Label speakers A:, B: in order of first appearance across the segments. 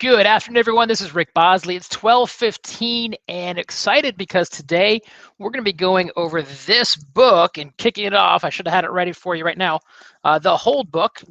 A: Good afternoon, everyone. This is Rick Bosley. It's 12:15 and excited because today we're going to be going over this book and kicking it off. I should have had it ready for you right now. The Hold book.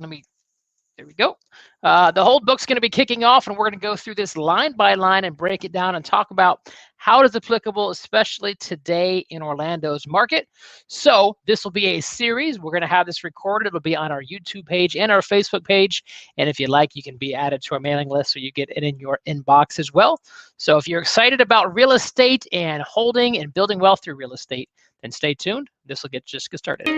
A: There we go. The Hold book's going to be kicking off, and we're going to go through this line by line and break it down and talk about how it is applicable, especially today in Orlando's market. So this will be a series. We're going to have this recorded. It'll be on our YouTube page and our Facebook page. And if you like, you can be added to our mailing list so you get it in your inbox as well. So if you're excited about real estate and holding and building wealth through real estate, then stay tuned. This will get started.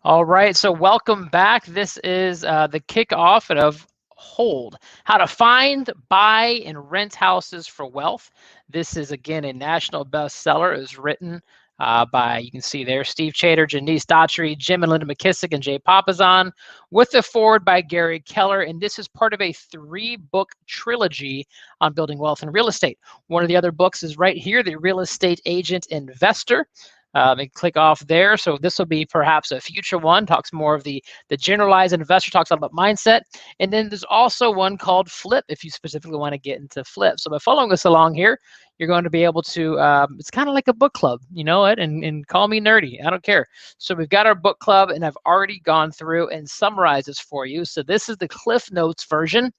A: All right, so welcome back. This is the kickoff of Hold, how to find, buy, and rent houses for wealth. This is, again, a national bestseller. It was written by, you can see there, Steve Chater, Janice Daughtry, Jim and Linda McKissick, and Jay Papazan, with the foreword by Gary Keller. And this is part of a 3-book trilogy on building wealth in real estate. One of the other books is right here, The Real Estate Agent Investor. And click off there. So this will be perhaps a future one, talks more of the generalized investor, talks a lot about mindset. And then there's also one called Flip, if you specifically want to get into Flip. So by following us along here, you're going to be able to, it's kind of like a book club, you know it, and call me nerdy, I don't care. So we've got our book club, and I've already gone through and summarized this for you. So this is the Cliff Notes version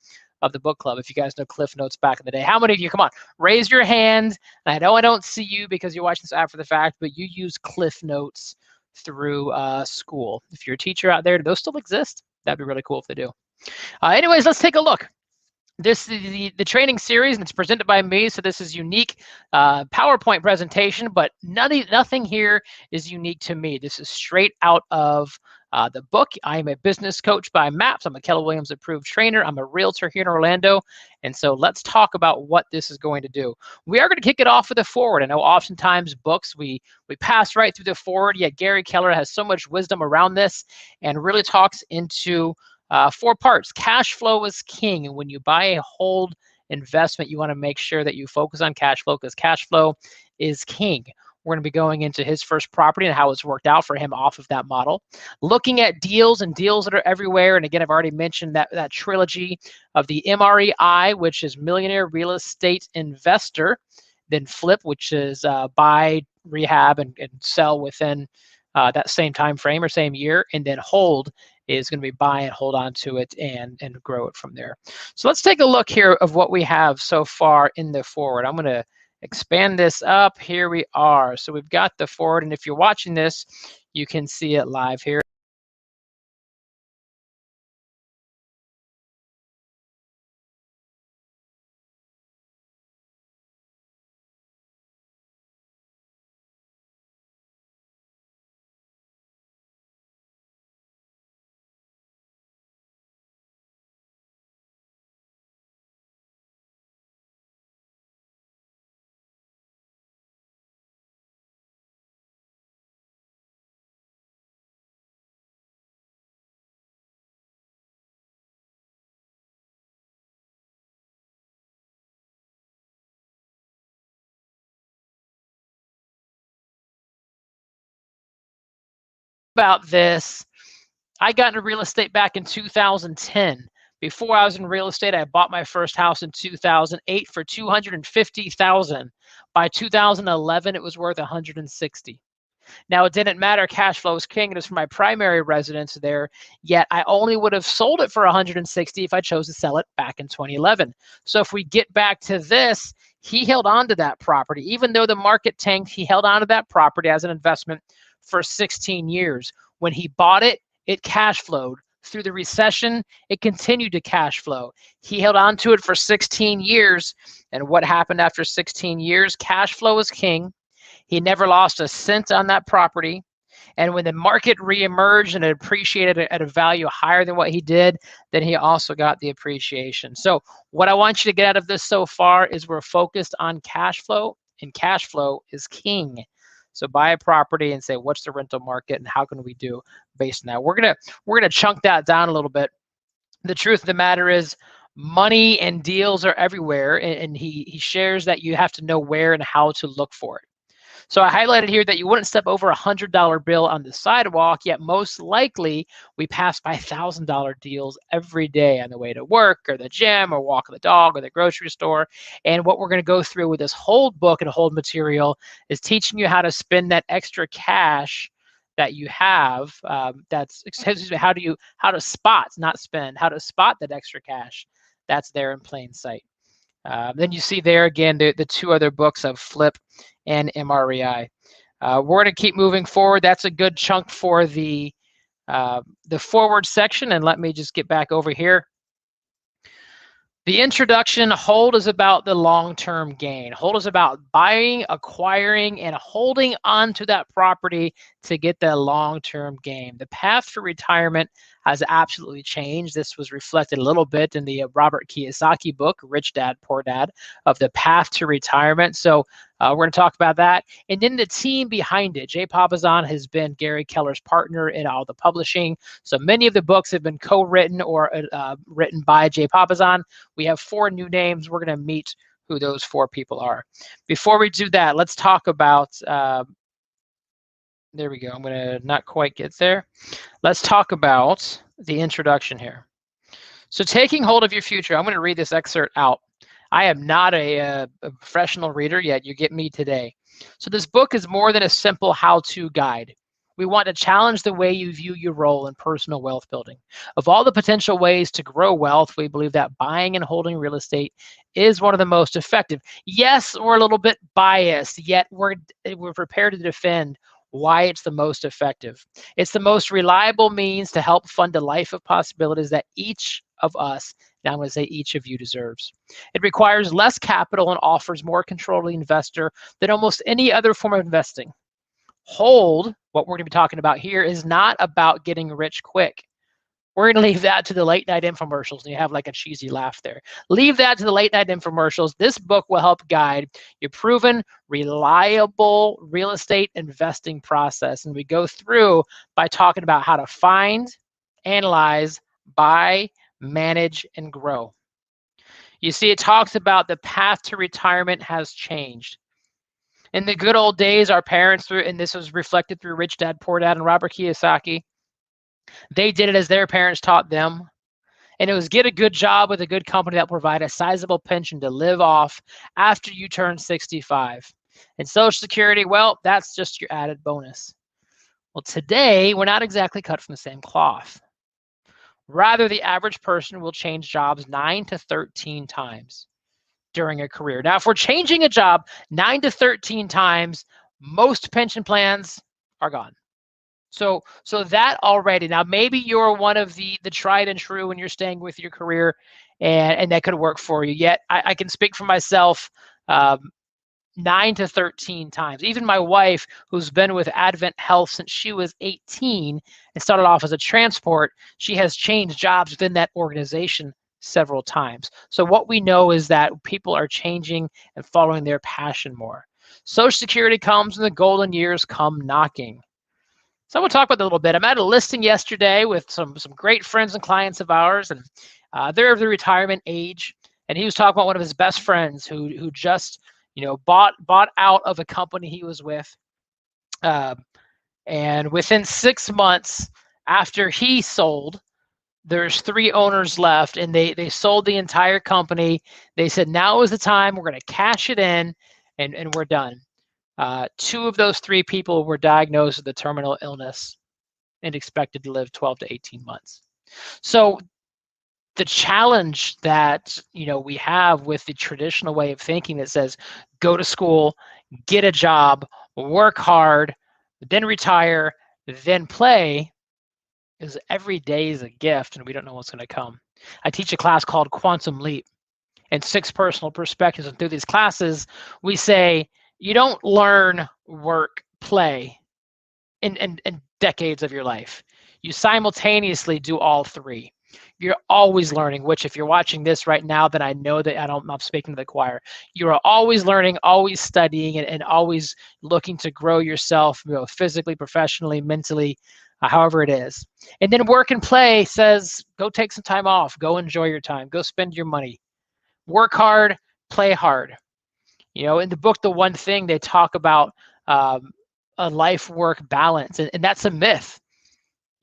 A: of the book club. If you guys know Cliff Notes back in the day, how many of you, come on, raise your hand. I know I don't see you because you're watching this after the fact, but you use Cliff Notes through school. If you're a teacher out there, do those still exist? That'd be really cool if they do. Anyways, let's take a look. This is the training series, and it's presented by me, so this is unique PowerPoint presentation, but nothing here is unique to me. This is straight out of the book. I'm a business coach by MAPS. I'm a Keller Williams approved trainer. I'm a realtor here in Orlando, and so let's talk about what this is going to do. We are going to kick it off with a forward. I know oftentimes books, we pass right through the forward, yet Gary Keller has so much wisdom around this and really talks into 4 parts. Cash flow is king. And when you buy a hold investment, you want to make sure that you focus on cash flow because cash flow is king. We're going to be going into his first property and how it's worked out for him off of that model. Looking at deals and deals that are everywhere. And again, I've already mentioned that trilogy of the MREI, which is Millionaire Real Estate Investor, then Flip, which is buy, rehab, and sell within that same time frame or same year, and then Hold is going to be buy and hold on to it and grow it from there. So let's take a look here of what we have so far in the forward. I'm going to expand this up. Here we are. So we've got the forward, and if you're watching this, you can see it live here. About this, I got into real estate back in 2010. Before I was in real estate, I bought my first house in 2008 for $250,000. By 2011, it was worth $160,000. Now, it didn't matter. Cash flow was king. It was for my primary residence there, yet I only would have sold it for $160,000 if I chose to sell it back in 2011. So if we get back to this, he held on to that property. Even though the market tanked, he held on to that property as an investment for 16 years. When he bought it, it cash flowed. Through the recession, it continued to cash flow. He held on to it for 16 years. And what happened after 16 years? Cash flow is king. He never lost a cent on that property. And when the market reemerged and it appreciated at a value higher than what he did, then he also got the appreciation. So what I want you to get out of this so far is we're focused on cash flow, and cash flow is king. So buy a property and say, what's the rental market and how can we do based on that? We're gonna chunk that down a little bit. The truth of the matter is, Money and deals are everywhere, and he shares that you have to know where and how to look for it. So I highlighted here that you wouldn't step over a $100 bill on the sidewalk, yet most likely we pass by $1,000 deals every day on the way to work or the gym or walking the dog or the grocery store. And what we're going to go through with this Hold book and Hold material is teaching you how to spend that extra cash that you have. That's excuse me, how to spot, not spend, how to spot that extra cash that's there in plain sight. Then you see there again the two other books of Flip and MREI. We're going to keep moving forward. That's a good chunk for the forward section. And let me just get back over here. The introduction, Hold is about the long-term gain. Hold is about buying, acquiring, and holding on to that property to get that long-term gain. The path for retirement has absolutely changed. This was reflected a little bit in the Robert Kiyosaki book, Rich Dad, Poor Dad, of the path to retirement. So we're going to talk about that. And then the team behind it. Jay Papasan has been Gary Keller's partner in all the publishing. So many of the books have been co-written or written by Jay Papasan. We have 4 new names. We're going to meet who those 4 people are. Before we do that, let's talk about, there we go. I'm going to not quite get there. Let's talk about the introduction here. So taking hold of your future, I'm going to read this excerpt out. I am not a professional reader yet. You get me today. So this book is more than a simple how-to guide. We want to challenge the way you view your role in personal wealth building. Of all the potential ways to grow wealth, we believe that buying and holding real estate is one of the most effective. Yes, we're a little bit biased, yet we're prepared to defend why it's the most effective. It's the most reliable means to help fund a life of possibilities that each of us, and I'm going to say each of you, deserves. It requires less capital and offers more control to the investor than almost any other form of investing. Hold, what we're going to be talking about here, is not about getting rich quick. We're going to leave that to the late night infomercials, and you have like a cheesy laugh there. Leave that to the late night infomercials. This book will help guide your proven, reliable real estate investing process. And we go through by talking about how to find, analyze, buy, manage, and grow. You see, it talks about the path to retirement has changed. In the good old days, our parents, and this was reflected through Rich Dad, Poor Dad and Robert Kiyosaki, they did it as their parents taught them. And it was get a good job with a good company that will provide a sizable pension to live off after you turn 65. And Social Security, well, that's just your added bonus. Well, today, we're not exactly cut from the same cloth. Rather, the average person will change jobs 9 to 13 times during a career. Now, if we're changing a job 9 to 13 times, most pension plans are gone. So that already, now maybe you're one of the tried and true and you're staying with your career and that could work for you. Yet I can speak for myself, 9 to 13 times. Even my wife, who's been with Advent Health since she was 18 and started off as a transport, she has changed jobs within that organization several times. So what we know is that people are changing and following their passion more. Social Security comes and the golden years come knocking. So I'm going to talk about that a little bit. I'm at a listing yesterday with some great friends and clients of ours, and they're of the retirement age. And he was talking about one of his best friends who just bought out of a company he was with, and within 6 months after he sold, there's 3 owners left, and they sold the entire company. They said now is the time. We're going to cash it in, and we're done. 2 of those 3 people were diagnosed with a terminal illness and expected to live 12 to 18 months. So the challenge that we have with the traditional way of thinking that says go to school, get a job, work hard, then retire, then play, is every day is a gift and we don't know what's going to come. I teach a class called Quantum Leap and 6 personal perspectives, and through these classes we say you don't learn, work, play in decades of your life. You simultaneously do all 3. You're always learning, which if you're watching this right now, then I know that I'm speaking to the choir. You are always learning, always studying, and always looking to grow yourself, physically, professionally, mentally. however it is. And then work and play says, go take some time off, go enjoy your time, go spend your money. Work hard, play hard. In the book, The One Thing, they talk about a life-work balance, and that's a myth.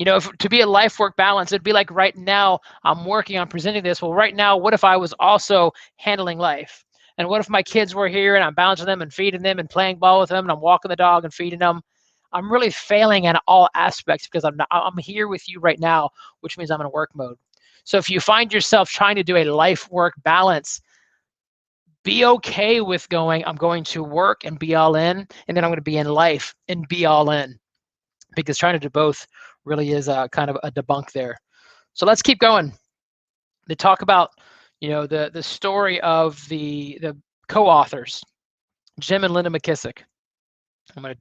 A: To be a life-work balance, it'd be like right now I'm working on presenting this. Well, right now, what if I was also handling life? And what if my kids were here and I'm balancing them and feeding them and playing ball with them and I'm walking the dog and feeding them? I'm really failing in all aspects because I'm here with you right now, which means I'm in work mode. So if you find yourself trying to do a life-work balance, be okay with I'm going to work and be all in, and then I'm going to be in life and be all in, because trying to do both really is kind of a debunk there. So let's keep going. They talk about, the story of the co-authors, Jim and Linda McKissick. I'm going to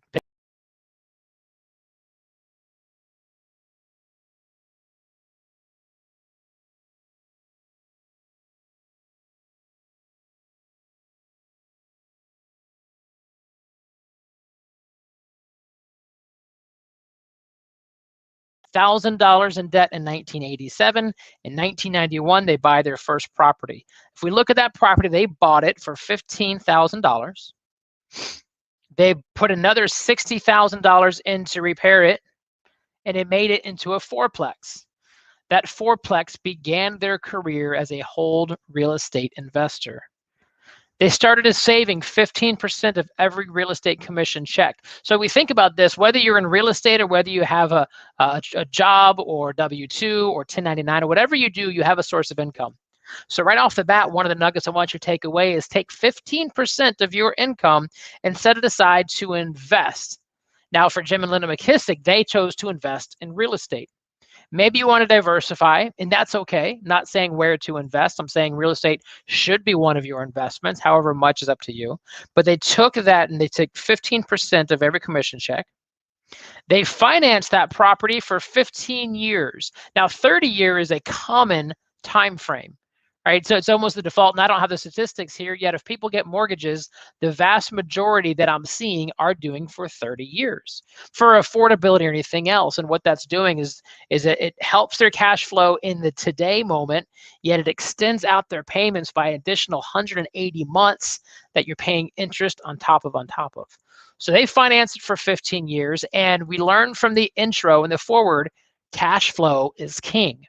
A: $1,000 in debt in 1987. In 1991, they buy their first property. If we look at that property, they bought it for $15,000. They put another $60,000 in to repair it, and it made it into a fourplex. That fourplex began their career as a hold real estate investor. They started as saving 15% of every real estate commission check. So we think about this, whether you're in real estate or whether you have a job or W-2 or 1099 or whatever you do, you have a source of income. So right off the bat, one of the nuggets I want you to take away is take 15% of your income and set it aside to invest. Now for Jim and Linda McKissick, they chose to invest in real estate. Maybe you want to diversify, and that's okay. Not saying where to invest. I'm saying real estate should be one of your investments, however much is up to you. But they took that and they took 15% of every commission check. They financed that property for 15 years. Now, 30 years is a common time frame, right? So it's almost the default, and I don't have the statistics here yet. If people get mortgages, the vast majority that I'm seeing are doing for 30 years for affordability or anything else. And what that's doing is that it helps their cash flow in the today moment, yet it extends out their payments by an additional 180 months that you're paying interest on top of. So they financed it for 15 years, and we learned from the intro and the forward, cash flow is king.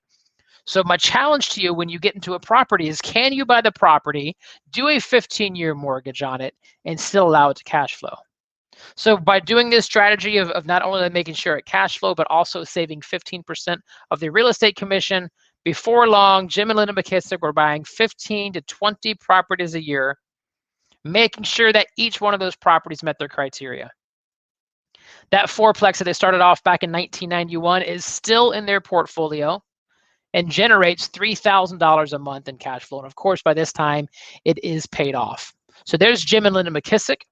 A: So my challenge to you when you get into a property is, can you buy the property, do a 15-year mortgage on it, and still allow it to cash flow? So by doing this strategy of not only making sure it cash flow, but also saving 15% of the real estate commission, before long, Jim and Linda McKissick were buying 15 to 20 properties a year, making sure that each one of those properties met their criteria. That fourplex that they started off back in 1991 is still in their portfolio and generates $3,000 a month in cash flow. And of course, by this time, it is paid off. So there's Jim and Linda McKissick.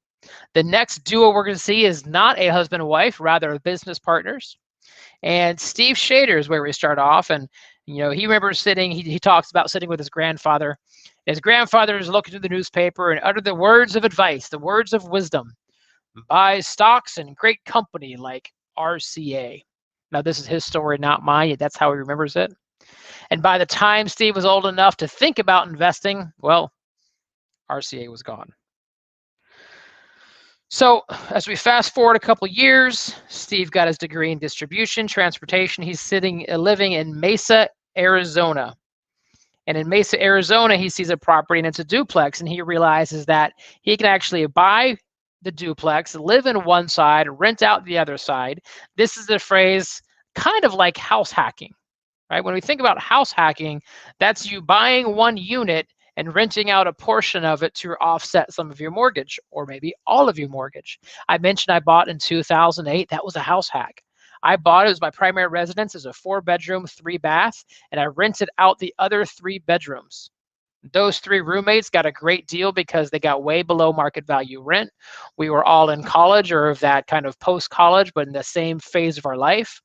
A: The next duo we're going to see is not a husband and wife, rather business partners. And Steve Shader is where we start off. And he remembers he talks about sitting with his grandfather. His grandfather is looking through the newspaper and uttered the words of advice, the words of wisdom. Buy stocks in great company like RCA. Now, this is his story, not mine. Yet that's how he remembers it. And by the time Steve was old enough to think about investing, well, RCA was gone. So as we fast forward a couple years, Steve got his degree in distribution, transportation. He's living in Mesa, Arizona. And in Mesa, Arizona, he sees a property and it's a duplex, and he realizes that he can actually buy the duplex, live in one side, rent out the other side. This is the phrase kind of like house hacking. Right? When we think about house hacking, that's you buying one unit and renting out a portion of it to offset some of your mortgage, or maybe all of your mortgage. I mentioned I bought in 2008. That was a house hack. I bought it as my primary residence as a 4-bedroom, 3-bath, and I rented out the other 3 bedrooms. Those 3 roommates got a great deal because they got way below market value rent. We were all in college, or of that kind of post-college, but in the same phase of our life.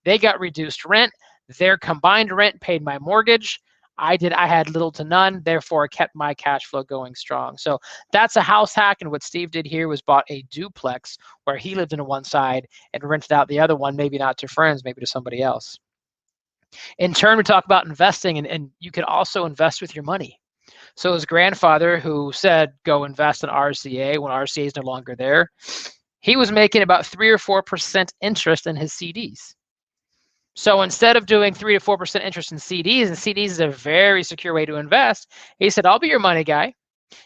A: They got reduced rent. Their combined rent paid my mortgage. I had little to none, therefore it kept my cash flow going strong. So that's a house hack. And what Steve did here was bought a duplex where he lived in one side and rented out the other one, maybe not to friends, maybe to somebody else. In turn, we talk about investing, and you can also invest with your money. So his grandfather, who said, go invest in RCA when RCA is no longer there, he was making about 3 or 4% interest in his CDs. So instead of doing 3 to 4% interest in CDs, and CDs is a very secure way to invest, he said, I'll be your money guy.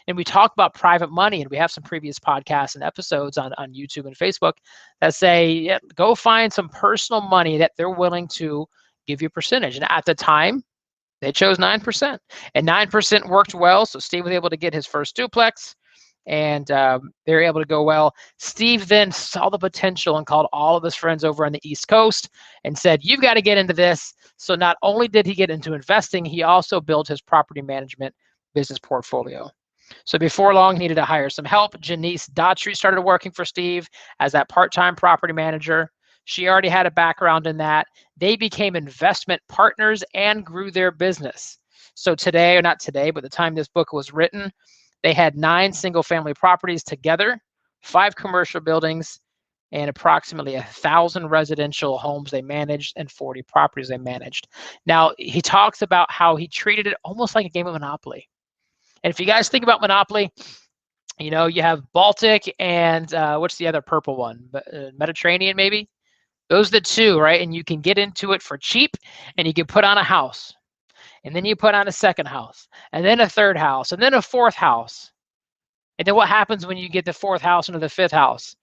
A: And we talk about private money, and we have some previous podcasts and episodes on YouTube and Facebook that say, yeah, go find some personal money that they're willing to give you a percentage. And at the time, they chose 9%. And 9% worked well, so Steve was able to get his first duplex, and they were able to go well. Steve then saw the potential and called all of his friends over on the East Coast and said, you've got to get into this. So not only did he get into investing, he also built his property management business portfolio. So before long, he needed to hire some help. Janice Daughtry started working for Steve as that part-time property manager. She already had a background in that. They became investment partners and grew their business. So today, or not today, but the time this book was written, they had 9 single-family properties together, 5 commercial buildings, and approximately 1,000 residential homes they managed and 40 properties they managed. Now, he talks about how he treated it almost like a game of Monopoly. And if you guys think about Monopoly, you know, you have Baltic and what's the other purple one? Mediterranean, maybe? Those are the 2, right? And you can get into it for cheap, and you can put on a house. And then you put on a second house, and then a third house, and then a fourth house. And then what happens when you get the 4th house into the 5th house?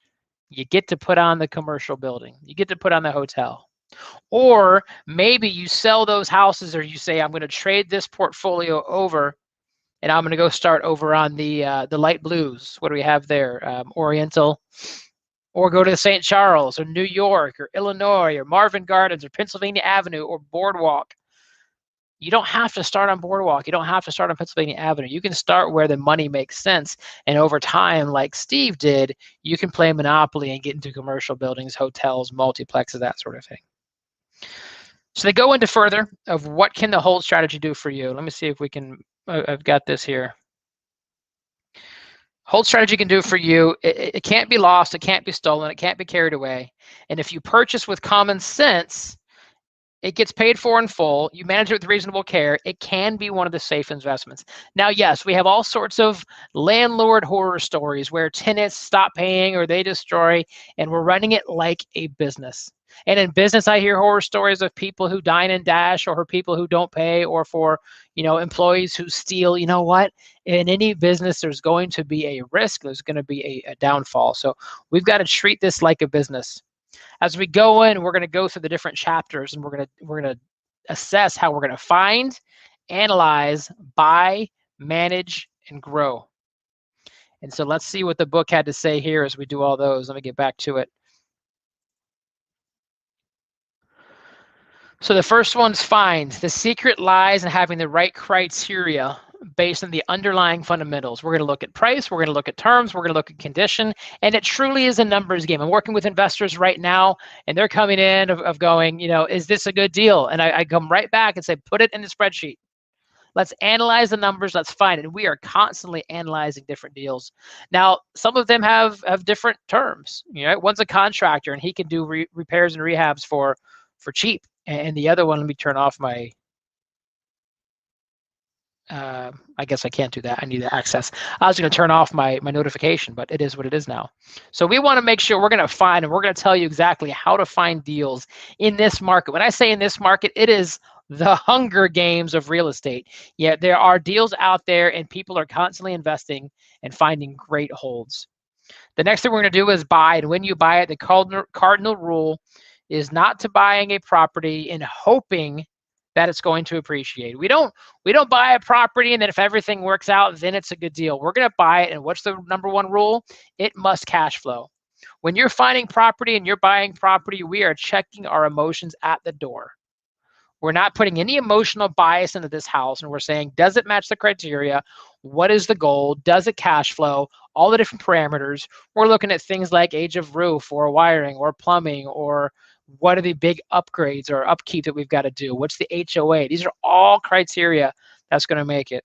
A: You get to put on the commercial building. You get to put on the hotel. Or maybe you sell those houses, or you say, I'm going to trade this portfolio over, and I'm going to go start over on the light blues. What do we have there? Oriental. Or go to St. Charles or New York or Illinois or Marvin Gardens or Pennsylvania Avenue or Boardwalk. You don't have to start on Boardwalk. You don't have to start on Pennsylvania Avenue. You can start where the money makes sense. And over time, like Steve did, you can play Monopoly and get into commercial buildings, hotels, multiplexes, that sort of thing. So they go into further of what can the hold strategy do for you. Let me see if we can, I've got this here. Hold strategy can do for you, it can't be lost, it can't be stolen, it can't be carried away. And if you purchase with common sense, it gets paid for in full, you manage it with reasonable care, it can be one of the safe investments. Now, yes, we have all sorts of landlord horror stories where tenants stop paying or they destroy, and we're running it like a business. And in business, I hear horror stories of people who dine and dash, or for people who don't pay, or for, you know, employees who steal. You know what? In any business, there's going to be a risk. There's going to be a downfall. So we've got to treat this like a business. As we go in, we're going to go through the different chapters, and we're going to assess how we're going to find, analyze, buy, manage, and grow. And so let's see what the book had to say here as we do all those. Let me get back to it. So the first one's find. The secret lies in having the right criteria based on the underlying fundamentals. We're going to look at price, we're going to look at terms, we're going to look at condition, and it truly is a numbers game. I'm working with investors right now, and they're coming in of going, you know, is this a good deal? And I come right back and say, put it in the spreadsheet. Let's analyze the numbers, let's find it. And we are constantly analyzing different deals. Now, some of them have different terms. You know, one's a contractor, and he can do repairs and rehabs for cheap. And the other one, let me turn off my, I guess I can't do that. I need the access. I was going to turn off my notification, but it is what it is now. So we want to make sure we're going to find, and we're going to tell you exactly how to find deals in this market. When I say in this market, it is the Hunger Games of real estate. Yeah, there are deals out there, and people are constantly investing and finding great holds. The next thing we're going to do is buy. And when you buy it, the cardinal rule is not to buying a property and hoping that it's going to appreciate. We don't buy a property and then if everything works out, then it's a good deal. We're going to buy it, and what's the number one rule? It must cash flow. When you're finding property and you're buying property, we are checking our emotions at the door. We're not putting any emotional bias into this house, and we're saying, does it match the criteria? What is the goal? Does it cash flow? All the different parameters. We're looking at things like age of roof or wiring or plumbing, or what are the big upgrades or upkeep that we've got to do? What's the HOA? These are all criteria that's going to make it.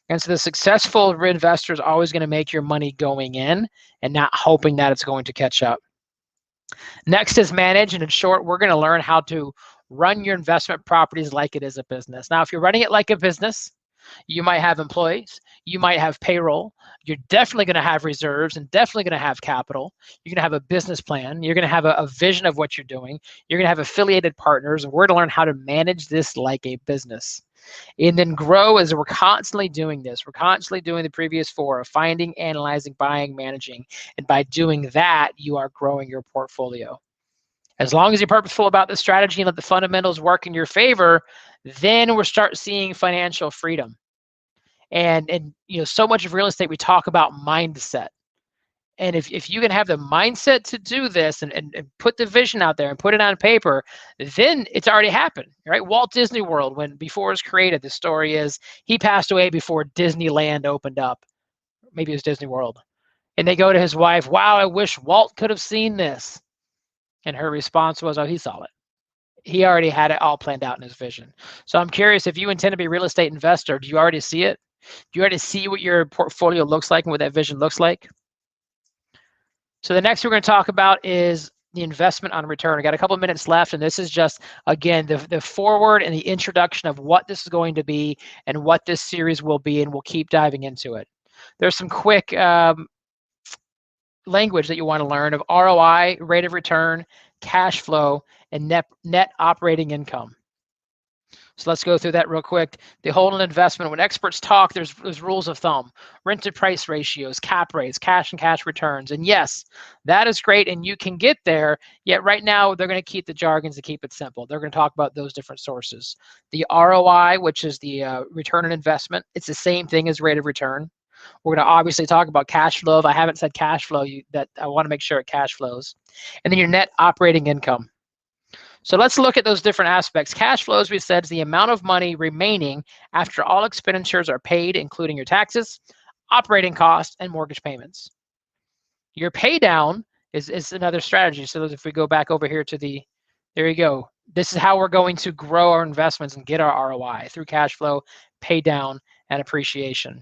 A: And so the successful investor is always going to make your money going in and not hoping that it's going to catch up. Next is manage, and in short, we're going to learn how to run your investment properties like it is a business. Now, if you're running it like a business, you might have employees, you might have payroll, you're definitely going to have reserves and definitely going to have capital. You're going to have a business plan, you're going to have a vision of what you're doing, you're going to have affiliated partners, and we're going to learn how to manage this like a business. And then grow as we're constantly doing this. We're constantly doing the previous four of finding, analyzing, buying, managing. And by doing that, you are growing your portfolio. As long as you're purposeful about the strategy and let the fundamentals work in your favor, then we'll start seeing financial freedom. And you know, so much of real estate, we talk about mindset. And if you can have the mindset to do this and put the vision out there and put it on paper, then it's already happened, right? Walt Disney World, before it was created, the story is he passed away before Disneyland opened up. Maybe it was Disney World. And they go to his wife, wow, I wish Walt could have seen this. And her response was, oh, he saw it. He already had it all planned out in his vision. So I'm curious, if you intend to be a real estate investor, do you already see it? Do you already see what your portfolio looks like and what that vision looks like? So the next we're going to talk about is the investment on return. I got a couple of minutes left, and this is just, again, the forward and the introduction of what this is going to be and what this series will be, and we'll keep diving into it. There's some quick language that you want to learn of ROI, rate of return, cash flow, and net operating income. So let's go through that real quick. The hold on investment, when experts talk, there's rules of thumb, rent to price ratios, cap rates, cash and cash returns. And yes, that is great, and you can get there, yet right now they're going to keep the jargons to keep it simple. They're going to talk about those different sources. The ROI, which is the return on investment, it's the same thing as rate of return. We're going to obviously talk about cash flow. If I haven't said cash flow, that I want to make sure it cash flows. And then your net operating income. So let's look at those different aspects. Cash flow, as we said, is the amount of money remaining after all expenditures are paid, including your taxes, operating costs, and mortgage payments. Your pay down is another strategy. So if we go back over here to there you go. This is how we're going to grow our investments and get our ROI through cash flow, pay down, and appreciation.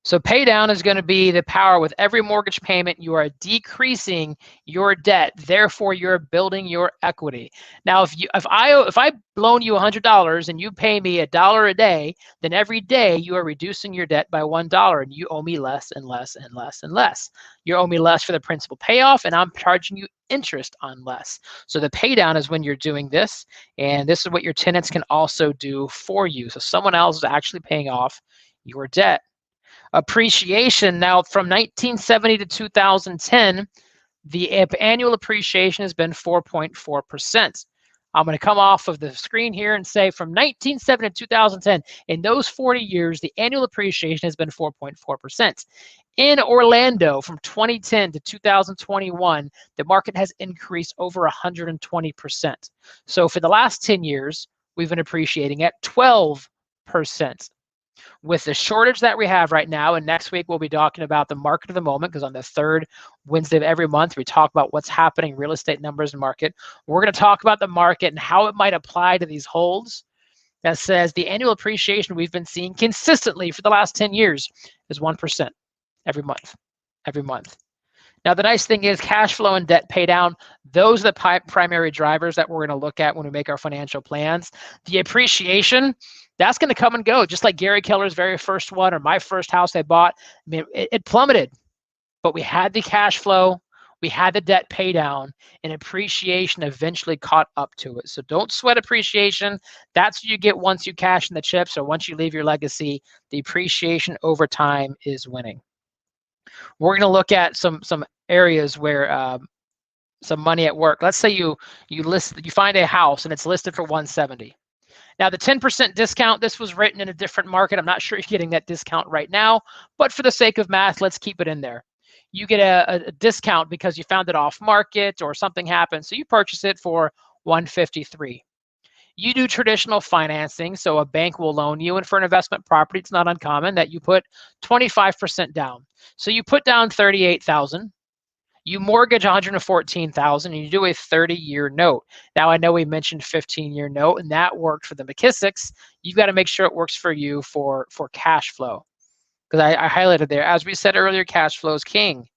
A: So pay down is going to be the power. With every mortgage payment, you are decreasing your debt. Therefore, you're building your equity. Now, if I loan you $100 and you pay me $1 a day, then every day you are reducing your debt by $1, and you owe me less and less and less and less. You owe me less for the principal payoff, and I'm charging you interest on less. So the pay down is when you're doing this, and this is what your tenants can also do for you. So someone else is actually paying off your debt. Appreciation, now from 1970 to 2010, the annual appreciation has been 4.4%. I'm going to come off of the screen here and say from 1970 to 2010, in those 40 years, the annual appreciation has been 4.4%. In Orlando, from 2010 to 2021, the market has increased over 120%. So for the last 10 years, we've been appreciating at 12%. With the shortage that we have right now, and next week we'll be talking about the market of the moment, because on the third Wednesday of every month, we talk about what's happening, real estate numbers and market. We're going to talk about the market and how it might apply to these holds. That says the annual appreciation we've been seeing consistently for the last 10 years is 1% every month. Now, the nice thing is cash flow and debt pay down. Those are the primary drivers that we're going to look at when we make our financial plans. The appreciation, that's going to come and go, just like Gary Keller's very first one or my first house I bought. I mean, it plummeted, but we had the cash flow, we had the debt pay down, and appreciation eventually caught up to it. So don't sweat appreciation. That's what you get once you cash in the chips or once you leave your legacy. The appreciation over time is winning. We're going to look at some areas where some money at work. Let's say you find a house and it's listed for $170. Now the 10% discount, this was written in a different market. I'm not sure you're getting that discount right now, but for the sake of math, let's keep it in there. You get a discount because you found it off market or something happened, so you purchase it for $153. You do traditional financing, so a bank will loan you, and for an investment property, it's not uncommon that you put 25% down. So you put down $38,000. You mortgage $114,000 and you do a 30-year note. Now I know we mentioned 15-year note, and that worked for the McKissicks. You've got to make sure it works for you for cash flow, because I highlighted there. As we said earlier, cash flow is king.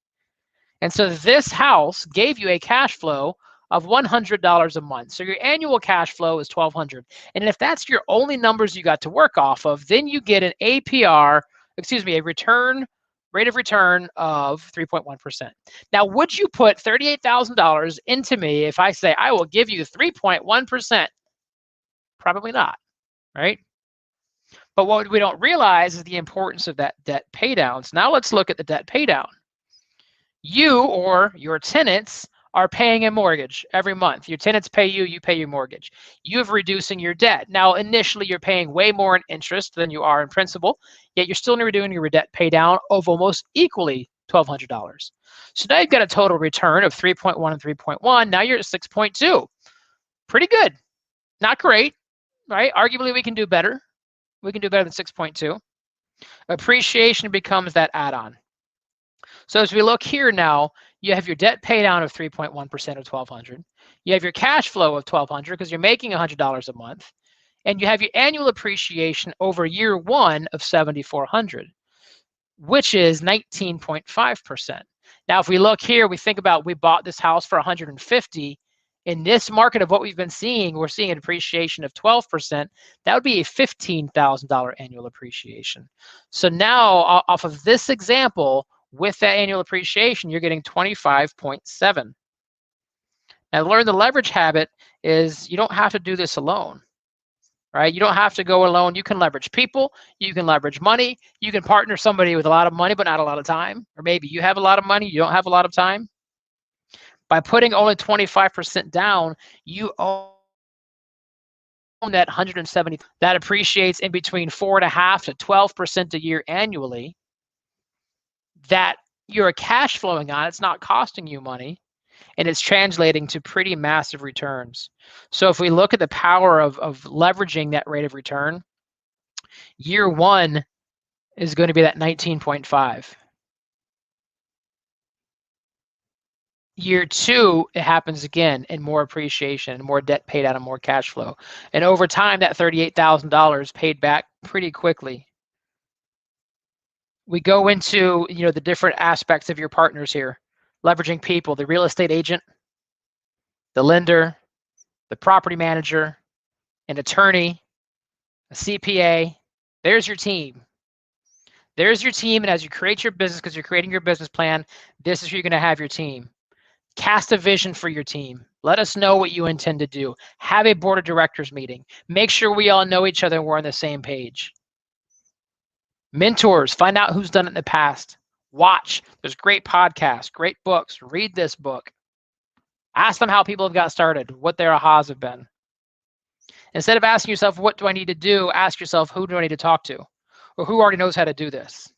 A: And so this house gave you a cash flow of $100 a month. So your annual cash flow is $1,200. And if that's your only numbers you got to work off of, then you get an APR, a rate of return of 3.1%. Now, would you put $38,000 into me if I say I will give you 3.1%? Probably not, right? But what we don't realize is the importance of that debt pay down. So now let's look at the debt pay down. You or your tenants are paying a mortgage every month. Your tenants pay you, you pay your mortgage. You're reducing your debt. Now, initially, you're paying way more in interest than you are in principal, yet you're still doing your debt pay down of almost equally $1,200. So now you've got a total return of 3.1 and 3.1. Now you're at 6.2. Pretty good. Not great, right? Arguably, we can do better. We can do better than 6.2. Appreciation becomes that add-on. So as we look here now, you have your debt pay down of 3.1% of $1,200. You have your cash flow of $1,200 because you're making $100 a month. And you have your annual appreciation over year one of $7,400, which is 19.5%. Now, if we look here, we think about we bought this house for $150. In this market of what we've been seeing, we're seeing an appreciation of 12%. That would be a $15,000 annual appreciation. So now, off of this example, with that annual appreciation, you're getting 25.7. Now, learn the leverage habit is you don't have to do this alone, right? You don't have to go alone. You can leverage people. You can leverage money. You can partner somebody with a lot of money, but not a lot of time. Or maybe you have a lot of money, you don't have a lot of time. By putting only 25% down, you own that 170. That appreciates in between 4.5% to 12% a year annually. That you're cash flowing on, it's not costing you money, and it's translating to pretty massive returns. So if we look at the power of leveraging that rate of return, year one is going to be that 19.5. Year two, it happens again, and more appreciation, and more debt paid out, and more cash flow. And over time, that $38,000 paid back pretty quickly. We go into the different aspects of your partners here, leveraging people, the real estate agent, the lender, the property manager, an attorney, a CPA. There's your team. There's your team, and as you create your business, because you're creating your business plan, this is where you're going to have your team. Cast a vision for your team. Let us know what you intend to do. Have a board of directors meeting. Make sure we all know each other and we're on the same page. Mentors, find out who's done it in the past. Watch. There's great podcasts, great books. Read this book. Ask them how people have got started, what their ahas have been. Instead of asking yourself, what do I need to do? Ask yourself, who do I need to talk to? Or who already knows how to do this?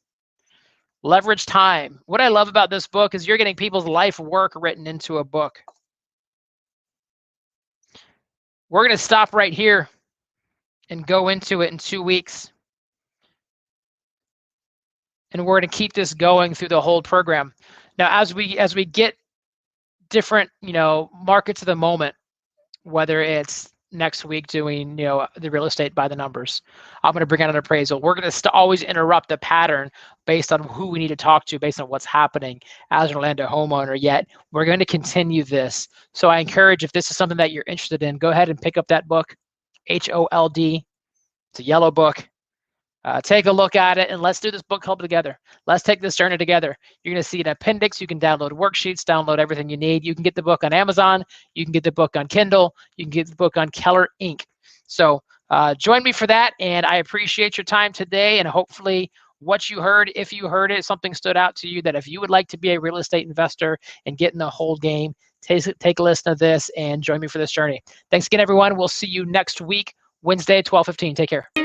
A: Leverage time. What I love about this book is you're getting people's life work written into a book. We're going to stop right here and go into it in 2 weeks. And we're going to keep this going through the whole program. Now, as we get different, markets of the moment, whether it's next week doing, the real estate by the numbers, I'm going to bring out an appraisal. We're going to always interrupt the pattern based on who we need to talk to, based on what's happening as an Orlando homeowner. Yet we're going to continue this. So I encourage, if this is something that you're interested in, go ahead and pick up that book, HOLD. It's a yellow book. Take a look at it, and let's do this book club together. Let's take this journey together. You're going to see an appendix. You can download worksheets, download everything you need. You can get the book on Amazon. You can get the book on Kindle. You can get the book on Keller Inc. So join me for that, and I appreciate your time today, and hopefully what you heard, if you heard it, something stood out to you, that if you would like to be a real estate investor and get in the whole game, take a listen to this and join me for this journey. Thanks again, everyone. We'll see you next week, Wednesday, 12:15. Take care.